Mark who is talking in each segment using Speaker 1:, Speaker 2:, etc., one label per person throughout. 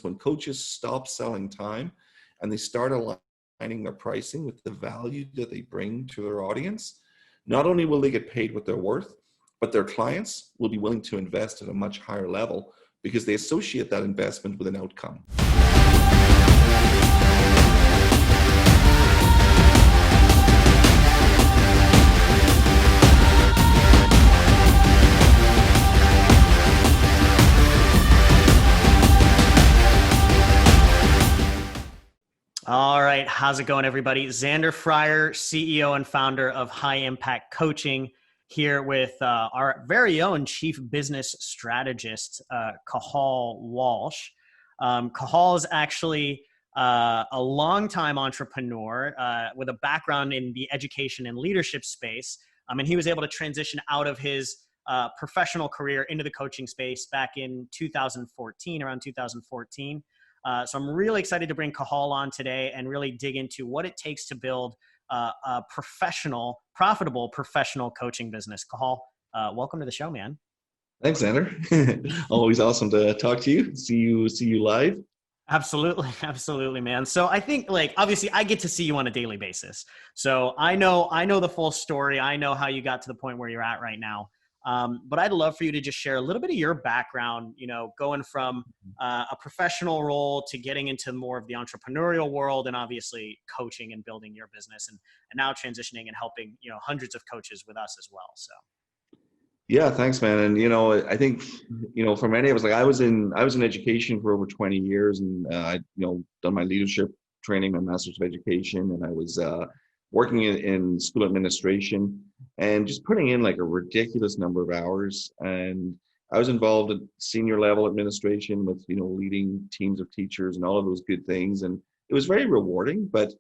Speaker 1: when coaches stop selling time and they start aligning their pricing with the value that they bring to their audience, not only will they get paid what they're worth, but their clients will be willing to invest at a much higher level because they associate that investment with an outcome.
Speaker 2: All right. How's it going, everybody? Xander Fryer, CEO and founder of High Impact Coaching, here with our very own chief business strategist, Cathal Walsh. Cathal is actually a longtime entrepreneur with a background in the education and leadership space. And he was able to transition out of his professional career into the coaching space back in 2014, around 2014. So I'm really excited to bring Cathal on today and really dig into what it takes to build a profitable professional coaching business. Cathal, welcome to the show, man.
Speaker 1: Thanks, Xander. Always awesome to talk to you. See you live.
Speaker 2: Absolutely. Absolutely, man. So I think, like, obviously I get to see you on a daily basis. So I know the full story. I know how you got to the point where you're at right now. But I'd love for you to just share a little bit of your background, going from a professional role to getting into more of the entrepreneurial world and obviously coaching and building your business and now transitioning and helping, hundreds of coaches with us as well. So.
Speaker 1: Yeah, thanks, man. And, I think, for many of us, like I was in education for over 20 years and I, done my leadership training, my master's of education, and I was working in school administration and just putting in like a ridiculous number of hours. And I was involved in senior level administration with, leading teams of teachers and all of those good things. And it was very rewarding, but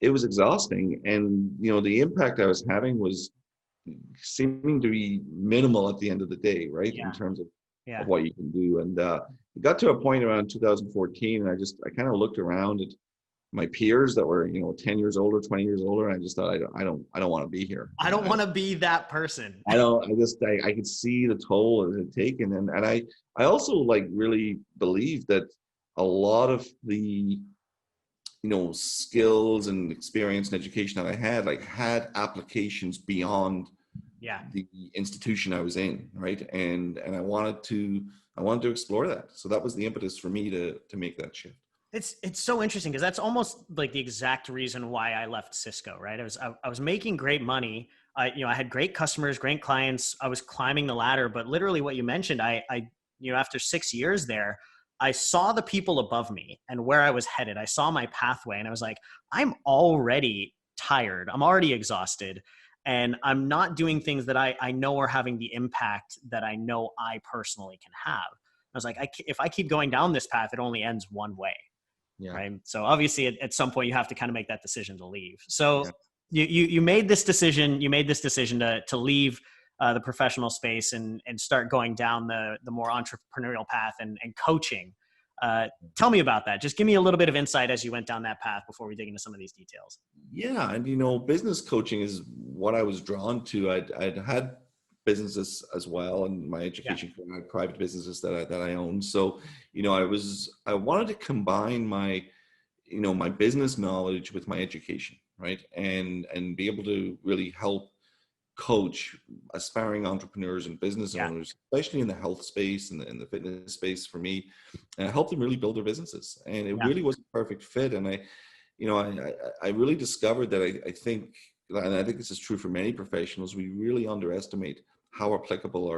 Speaker 1: it was exhausting. And, the impact I was having was seeming to be minimal at the end of the day, right?
Speaker 2: Yeah.
Speaker 1: In terms of what you can do. And it got to a point around 2014, and I kind of looked around at my peers that were, 10 years older, 20 years older. And I just thought, I don't want to be here.
Speaker 2: I don't want to be that person.
Speaker 1: I could see the toll it had taken. And I also like really believe that a lot of the, skills and experience and education that I had applications beyond the institution I was in. Right. And I wanted to explore that. So that was the impetus for me to make that shift.
Speaker 2: It's so interesting because that's almost like the exact reason why I left Cisco, right? I was making great money. I had great customers, great clients. I was climbing the ladder, but literally what you mentioned, I after 6 years there, I saw the people above me and where I was headed. I saw my pathway and I was like, I'm already tired. I'm already exhausted. And I'm not doing things that I know are having the impact that I know I personally can have. I was like, if I keep going down this path, it only ends one way. Yeah. Right. So obviously at some point you have to kind of make that decision to leave. So you made this decision, to leave the professional space and start going down the more entrepreneurial path and coaching. Tell me about that. Just give me a little bit of insight as you went down that path before we dig into some of these details.
Speaker 1: Yeah. And, business coaching is what I was drawn to. I'd had businesses as well, and my education career, private businesses that I own. So, I wanted to combine my, my business knowledge with my education, right? And be able to really help coach aspiring entrepreneurs and business owners, especially in the health space and the fitness space for me, and help them really build their businesses. And it really was a perfect fit. And I really discovered that I think this is true for many professionals, we really underestimate how applicable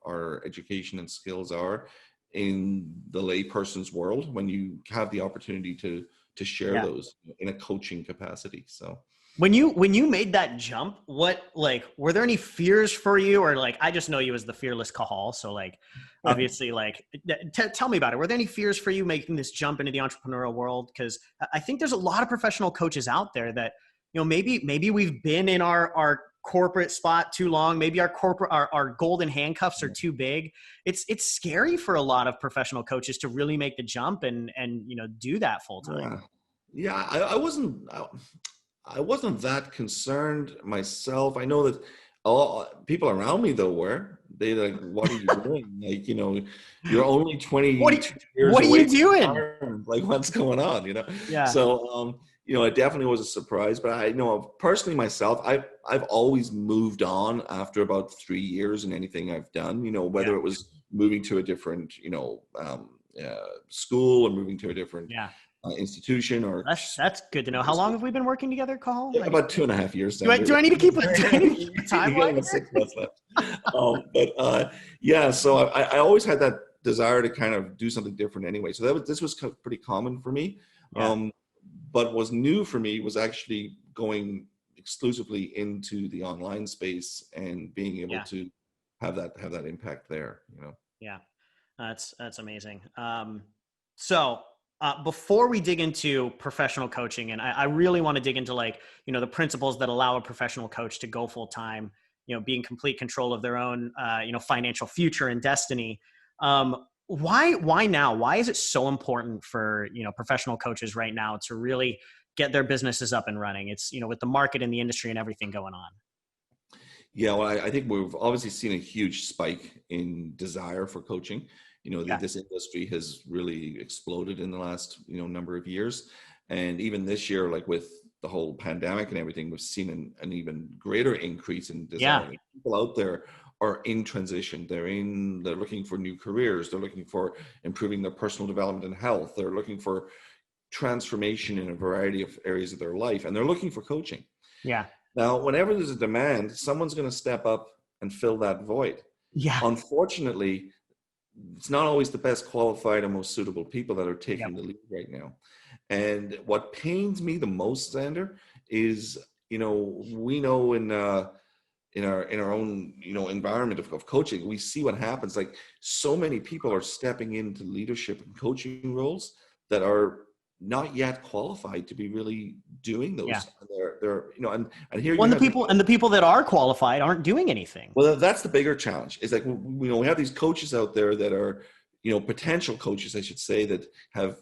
Speaker 1: our education and skills are in the layperson's world when you have the opportunity to share those in a coaching capacity. So
Speaker 2: when you made that jump, were there any fears for you, or I just know you as the fearless Cathal. So obviously tell me about it. Were there any fears for you making this jump into the entrepreneurial world? Because I think there's a lot of professional coaches out there that, maybe we've been in our corporate spot too long. Maybe our golden handcuffs are too big. It's scary for a lot of professional coaches to really make the jump and do that full time.
Speaker 1: Yeah. I wasn't that concerned myself. I know that a lot people around me though were, They're like, what are you doing? Like, you're only
Speaker 2: What are
Speaker 1: 22 years
Speaker 2: what are
Speaker 1: away
Speaker 2: you
Speaker 1: from
Speaker 2: doing?
Speaker 1: retirement. Like, what's going on?
Speaker 2: Yeah.
Speaker 1: So, it definitely was a surprise, but I know personally myself, I've always moved on after about 3 years in anything I've done,
Speaker 2: Yeah.
Speaker 1: whether it was moving to a different, school or moving to a different
Speaker 2: Yeah.
Speaker 1: institution or
Speaker 2: That's good to know. How long have we been working together, Cathal?
Speaker 1: yeah, about 2.5 years.
Speaker 2: Do I need to keep do I need to keep a
Speaker 1: You got
Speaker 2: timeline
Speaker 1: about
Speaker 2: here?
Speaker 1: 6 months left. Yeah, so I always had that desire to kind of do something different anyway. So this was pretty common for me.
Speaker 2: Yeah.
Speaker 1: But what's new for me was actually going exclusively into the online space and being able
Speaker 2: Yeah.
Speaker 1: to have that impact there.
Speaker 2: Yeah. That's amazing. So before we dig into professional coaching, and I really want to dig into the principles that allow a professional coach to go full time, be in complete control of their own, financial future and destiny. Why now? Why is it so important for, professional coaches right now to really get their businesses up and running? It's, with the market and the industry and everything going on.
Speaker 1: Yeah, well, I think we've obviously seen a huge spike in desire for coaching.
Speaker 2: Yeah.
Speaker 1: This industry has really exploded in the last, number of years. And even this year, like with the whole pandemic and everything, we've seen an even greater increase in desire.
Speaker 2: Yeah.
Speaker 1: People out there are in transition. They're looking for new careers. They're looking for improving their personal development and health. They're looking for transformation in a variety of areas of their life. And they're looking for coaching.
Speaker 2: Yeah.
Speaker 1: Now, whenever there's a demand, someone's going to step up and fill that void.
Speaker 2: Yeah.
Speaker 1: Unfortunately, it's not always the best qualified and most suitable people that are taking
Speaker 2: Yep.
Speaker 1: the lead right now. And what pains me the most, Xander, is, we know in our own, environment of coaching, we see what happens. Like, so many people are stepping into leadership and coaching roles that are not yet qualified to be really doing those.
Speaker 2: Yeah.
Speaker 1: They're and here
Speaker 2: Well,
Speaker 1: you
Speaker 2: and the people that are qualified aren't doing anything.
Speaker 1: well, that's the bigger challenge. Is like, we have these coaches out there that are, potential coaches, I should say, that have,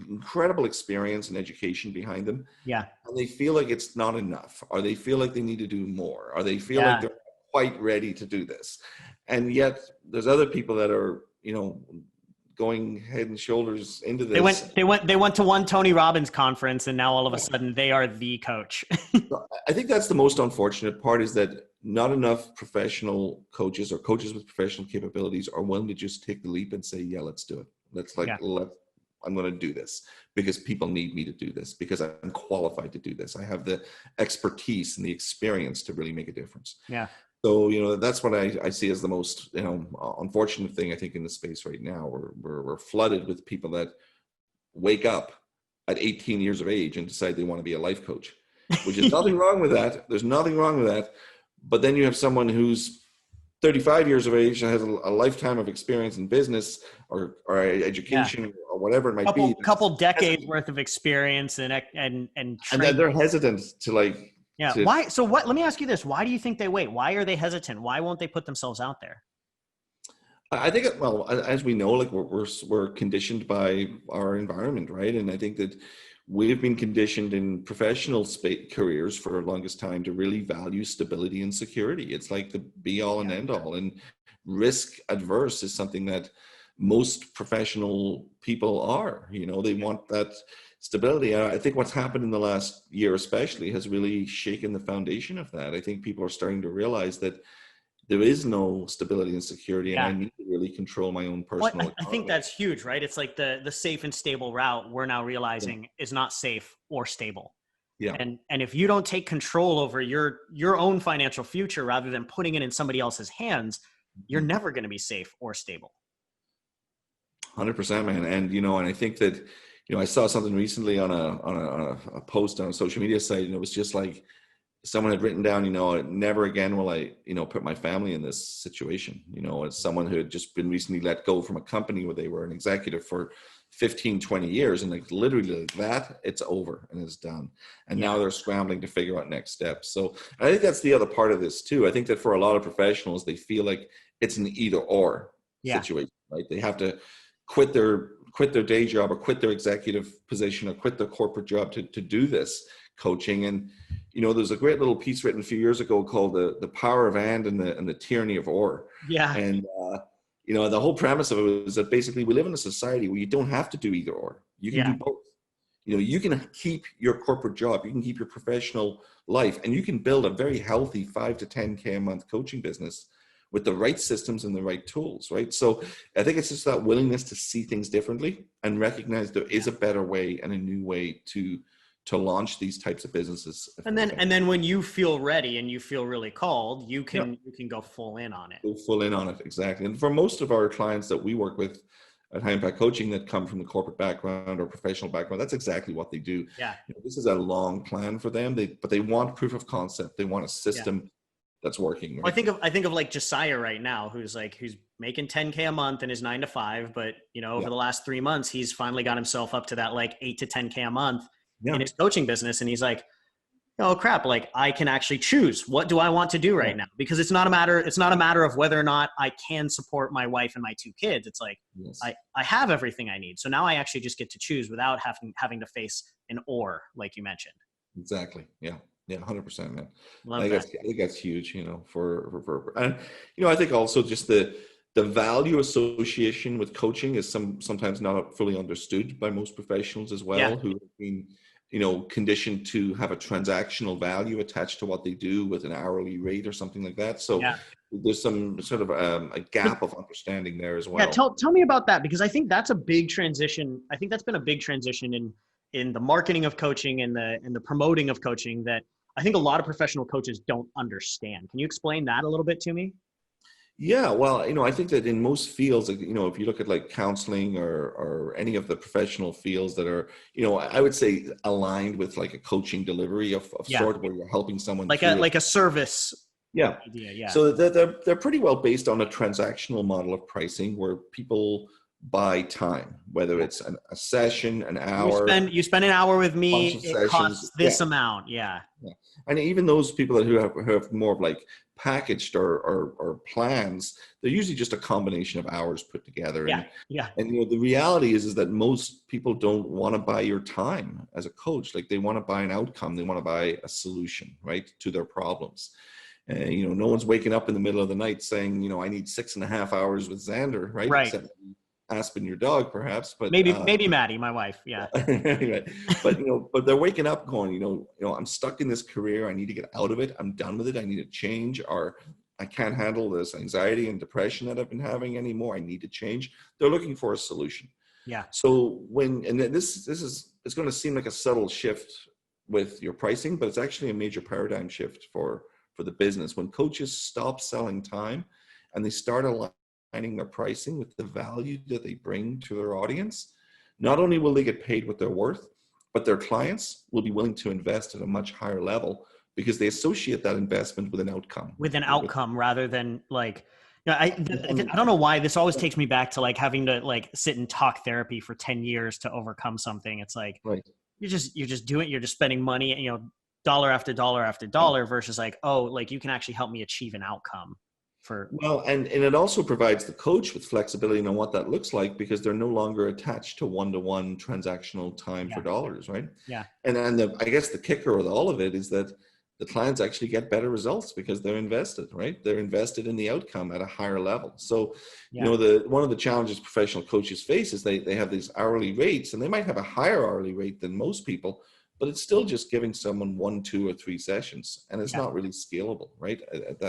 Speaker 1: incredible experience and education behind them.
Speaker 2: Yeah.
Speaker 1: And they feel like it's not enough, or they feel like they need to do more, or they feel
Speaker 2: Yeah.
Speaker 1: like they're quite ready to do this. And yet there's other people that are, going head and shoulders into this.
Speaker 2: They went to one Tony Robbins conference, and now all of a sudden they are the coach.
Speaker 1: I think that's the most unfortunate part, is that not enough professional coaches or coaches with professional capabilities are willing to just take the leap and say, yeah, let's do it. I'm going to do this because people need me to do this, because I'm qualified to do this. I have the expertise and the experience to really make a difference.
Speaker 2: Yeah.
Speaker 1: So, that's what I see as the most, unfortunate thing, I think, in the space right now. We're flooded with people that wake up at 18 years of age and decide they want to be a life coach, which is nothing wrong with that. There's nothing wrong with that. But then you have someone who's 35 years of age and has a lifetime of experience in business or education or whatever it might be.
Speaker 2: Couple decades worth of experience and
Speaker 1: then they're hesitant to
Speaker 2: Yeah. Why? So what? Let me ask you this: why do you think they wait? Why are they hesitant? Why won't they put themselves out there?
Speaker 1: I think, well, as we know, like we're conditioned by our environment, right? And I think that we've been conditioned in professional careers for the longest time to really value stability and security. It's like the be all and end all. And risk adverse is something that most professional people are. They want that stability. I think what's happened in the last year especially has really shaken the foundation of that. I think people are starting to realize that there is no stability and security, and I need to really control my own personal
Speaker 2: I think that's huge, right? It's like the safe and stable route we're now realizing is not safe or stable.
Speaker 1: Yeah.
Speaker 2: And if you don't take control over your own financial future rather than putting it in somebody else's hands, you're never going to be safe or stable.
Speaker 1: 100%, man. And and I think that I saw something recently on a post on a social media site, and it was just like someone had written down, never again will I, put my family in this situation. As someone who had just been recently let go from a company where they were an executive for 15, 20 years, and like literally like that, it's over and it's done. And now they're scrambling to figure out next steps. So I think that's the other part of this too. I think that for a lot of professionals, they feel like it's an either or situation, right? They have to quit their day job or quit their executive position or quit their corporate job to do this coaching. And there's a great little piece written a few years ago called the power of and the tyranny of or.
Speaker 2: Yeah.
Speaker 1: And, the whole premise of it was that basically we live in a society where you don't have to do either or. You can
Speaker 2: Yeah.
Speaker 1: do both. You can keep your corporate job, you can keep your professional life, and you can build a very healthy 5 to 10K a month coaching business with the right systems and the right tools, right? So I think it's just that willingness to see things differently and recognize there is a better way and a new way to launch these types of businesses.
Speaker 2: And then when you feel ready and you feel really called, you can go full in on it.
Speaker 1: Go full in on it, exactly. And for most of our clients that we work with at High Impact Coaching that come from the corporate background or professional background, that's exactly what they do.
Speaker 2: Yeah.
Speaker 1: This is a long plan for them, but they want proof of concept. They want a system that's working. Right?
Speaker 2: Well, I think of like Josiah right now, who's making 10K a month in his 9 to 5, but over the last 3 months, he's finally got himself up to that like 8 to 10K a month in his coaching business. And he's like, oh crap, like I can actually choose what do I want to do right now, because it's not a matter of whether or not I can support my wife and my 2 kids. It's like, I have everything I need. So now I actually just get to choose without having to face an or, like you mentioned.
Speaker 1: Exactly. Yeah. Yeah. 100%, man.
Speaker 2: I
Speaker 1: think that's huge, and, I think also just the value association with coaching is sometimes not fully understood by most professionals as well, who have been, conditioned to have a transactional value attached to what they do with an hourly rate or something like that. So there's some sort of a gap of understanding there as well.
Speaker 2: Yeah, tell me about that, because I think that's a big transition. I think that's been a big transition in the marketing of coaching and the promoting of coaching that I think a lot of professional coaches don't understand. Can you explain that a little bit to me?
Speaker 1: Yeah, well, I think that in most fields, if you look at like counseling or any of the professional fields that are, I would say aligned with like a coaching delivery of sort, where you're helping someone
Speaker 2: like a service.
Speaker 1: Yeah.
Speaker 2: Idea, yeah.
Speaker 1: So they're pretty well based on a transactional model of pricing where people buy time, whether it's a session, an hour.
Speaker 2: You spend an hour with me, it costs this amount. Yeah.
Speaker 1: And even those people who have more of like packaged or plans, they're usually just a combination of hours put together. And the reality is that most people don't want to buy your time as a coach. Like they want to buy an outcome. They want to buy a solution, right, to their problems. No one's waking up in the middle of the night saying, I need 6.5 hours with Xander, right?
Speaker 2: Right.
Speaker 1: Except Aspen, your dog, perhaps, but
Speaker 2: maybe Maddie, my wife. Yeah.
Speaker 1: Right. But they're waking up going, I'm stuck in this career. I need to get out of it. I'm done with it. I need to change, or I can't handle this anxiety and depression that I've been having anymore. I need to change. They're looking for a solution.
Speaker 2: Yeah.
Speaker 1: So this is, it's going to seem like a subtle shift with your pricing, but it's actually a major paradigm shift for the business. When coaches stop selling time and they start aligning their pricing with the value that they bring to their audience, not only will they get paid what they're worth, but their clients will be willing to invest at a much higher level because they associate that investment with an outcome.
Speaker 2: With an outcome rather than like, I don't know why this always takes me back to like having to like sit in talk therapy for 10 years to overcome something. It's like, you're just doing, you're just spending money, dollar after dollar after dollar versus like, oh, like you can actually help me achieve an outcome.
Speaker 1: And it also provides the coach with flexibility on what that looks like because they're no longer attached to one-to-one transactional time for dollars, right?
Speaker 2: Yeah.
Speaker 1: And I guess the kicker with all of it is that the clients actually get better results because they're invested, right? They're invested in the outcome at a higher level. So, one of the challenges professional coaches face is they have these hourly rates, and they might have a higher hourly rate than most people, but it's still just giving someone 1, 2, or 3 sessions, and it's not really scalable, right? At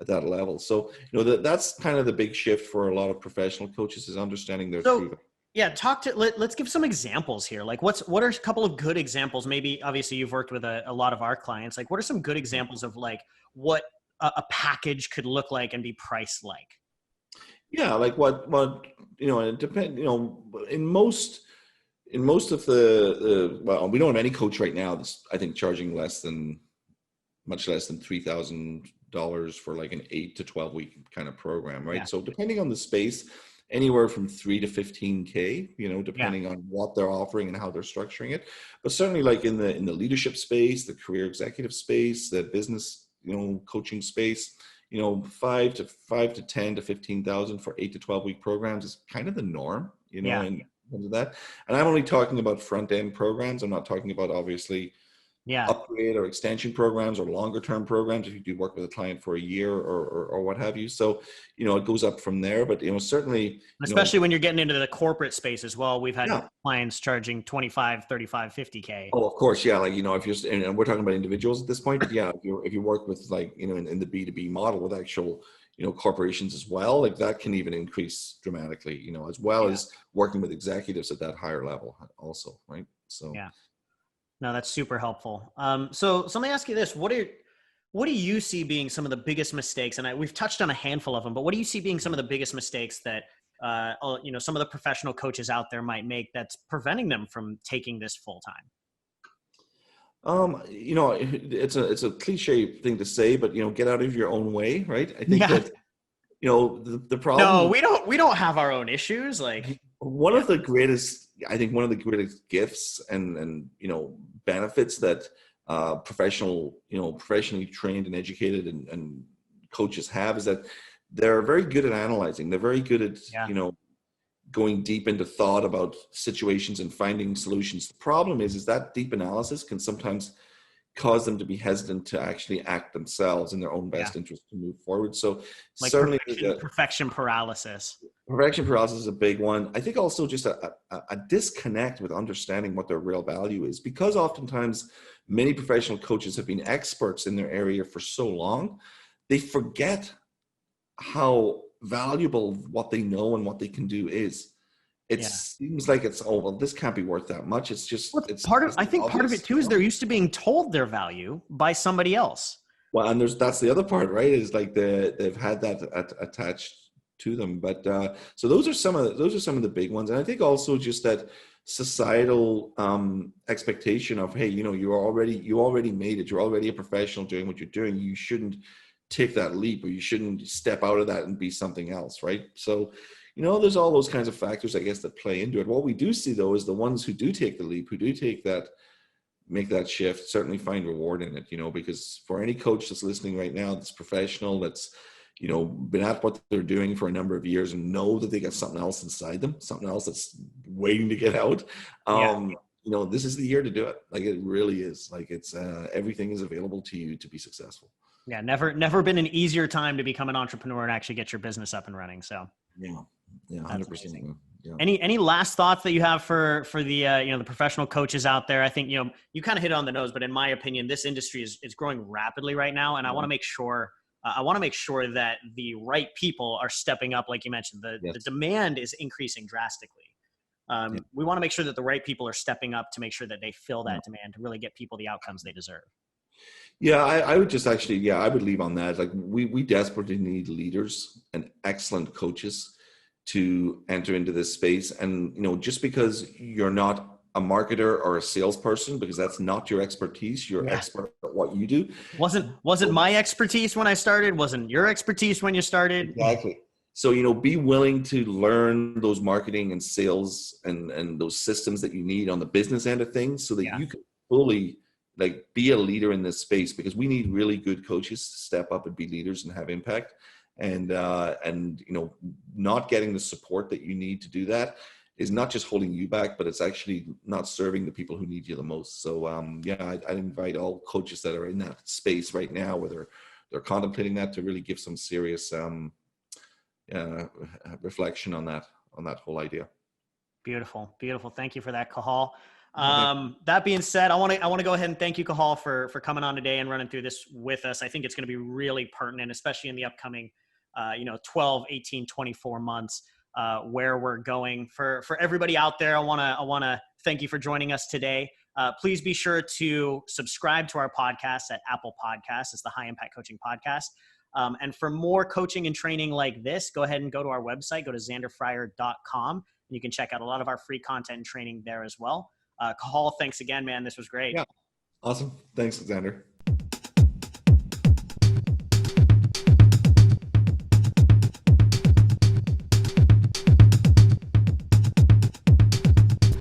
Speaker 1: that level. So, that's kind of the big shift for a lot of professional coaches is understanding their true.
Speaker 2: Yeah. Let's give some examples here. Like what are a couple of good examples? Maybe obviously you've worked with a lot of our clients. Like what are some good examples of like what a package could look like and be priced like?
Speaker 1: Yeah. Like what, it depends, in most of the well, we don't have any coach right now that's, I think, charging much less than $3,000 for like an 8 to 12 week kind of program, right? So depending on the space, anywhere from 3 to 15K, depending on what they're offering and how they're structuring it. But certainly like in the leadership space, the career executive space, the business, coaching space, 5 to 10 to 15,000 for 8 to 12 week programs is kind of the norm, in terms of that. And I'm only talking about front end programs. I'm not talking about obviously
Speaker 2: Yeah.
Speaker 1: upgrade or extension programs or longer term programs if you do work with a client for a year or what have you. So, it goes up from there, but, certainly,
Speaker 2: Especially when you're getting into the corporate space as well. We've had
Speaker 1: yeah.
Speaker 2: clients charging 25, 35, 50K.
Speaker 1: Oh, of course. Yeah. Like, if you're, and we're talking about individuals at this point, but yeah, if you work with like, in the B2B model with actual, corporations as well, like that can even increase dramatically, as well
Speaker 2: Yeah.
Speaker 1: as working with executives at that higher level also. Right. So,
Speaker 2: Yeah. No, that's super helpful. So let me ask you this: what do you see being some of the biggest mistakes? And we've touched on a handful of them, but what do you see being some of the biggest mistakes that some of the professional coaches out there might make that's preventing them from taking this full time?
Speaker 1: it's a cliche thing to say, but get out of your own way, right? I think
Speaker 2: Yeah.
Speaker 1: that the
Speaker 2: No,
Speaker 1: problem.
Speaker 2: we don't have our own issues. Like,
Speaker 1: One
Speaker 2: yeah,
Speaker 1: of the greatest, I think, one of the greatest gifts and benefits that professionally trained and educated and coaches have is that they're very good at analyzing. They're very good at
Speaker 2: yeah,
Speaker 1: going deep into thought about situations and finding solutions. The problem is that deep analysis can sometimes cause them to be hesitant to actually act themselves in their own
Speaker 2: yeah.
Speaker 1: best interest to move forward. So
Speaker 2: Like
Speaker 1: certainly
Speaker 2: perfection paralysis.
Speaker 1: perfection paralysis is a big one. I think also just a disconnect with understanding what their real value is, because oftentimes many professional coaches have been experts in their area for so long, they forget how valuable what they know and what they can do is. It
Speaker 2: Yeah.
Speaker 1: seems like this can't be worth that much. It's just,
Speaker 2: Well,
Speaker 1: it's
Speaker 2: I think part of it
Speaker 1: obvious.
Speaker 2: too is they're used to being told their value by somebody else.
Speaker 1: Well, and that's the other part, right? Is like they've had that attached to them. But so those are some of the big ones, and I think also just that societal expectation of, hey, you already made it. You're already a professional doing what you're doing. You shouldn't take that leap, or you shouldn't step out of that and be something else, right? So, there's all those kinds of factors, I guess, that play into it. What we do see though is the ones who do take the leap, who do make that shift, certainly find reward in it, because for any coach that's listening right now, that's professional, that's, been at what they're doing for a number of years and know that they got something else inside them, something else that's waiting to get out.
Speaker 2: Yeah.
Speaker 1: This is the year to do it. Like, it really is. Like, it's everything is available to you to be successful.
Speaker 2: Yeah. Never been an easier time to become an entrepreneur and actually get your business up and running. So
Speaker 1: Yeah. 100%. Yeah.
Speaker 2: Any last thoughts that you have for the the professional coaches out there? I think you kind of hit it on the nose, but in my opinion, this industry is growing rapidly right now, and I want to make sure that the right people are stepping up. Like you mentioned, the demand is increasing drastically. We want to make sure that the right people are stepping up to make sure that they fill that demand to really get people the outcomes they deserve.
Speaker 1: Yeah, I would just actually, I would leave on that. Like, we desperately need leaders and excellent coaches to enter into this space. And, just because you're not a marketer or a salesperson, because that's not your expertise, you're expert at what you do.
Speaker 2: Wasn't my expertise when I started, wasn't your expertise when you started.
Speaker 1: Exactly. So, be willing to learn those marketing and sales and those systems that you need on the business end of things so that you can fully be a leader in this space, because we need really good coaches to step up and be leaders and have impact. And not getting the support that you need to do that is not just holding you back, but it's actually not serving the people who need you the most. So I'd invite all coaches that are in that space right now, whether they're contemplating that, to really give some serious reflection on that whole idea.
Speaker 2: Beautiful. Thank you for that, Cathal. That being said, I want to go ahead and thank you, Cathal, for coming on today and running through this with us. I think it's going to be really pertinent, especially in the upcoming 12, 18, 24 months, where we're going. For everybody out there, I want to thank you for joining us today. Please be sure to subscribe to our podcast at Apple Podcasts. It's the High Impact Coaching Podcast. And for more coaching and training like this, go ahead and go to our website, go to xanderfryer.com. You can check out a lot of our free content and training there as well. Cathal, thanks again, man. This was great.
Speaker 1: Yeah. Awesome. Thanks, Xander.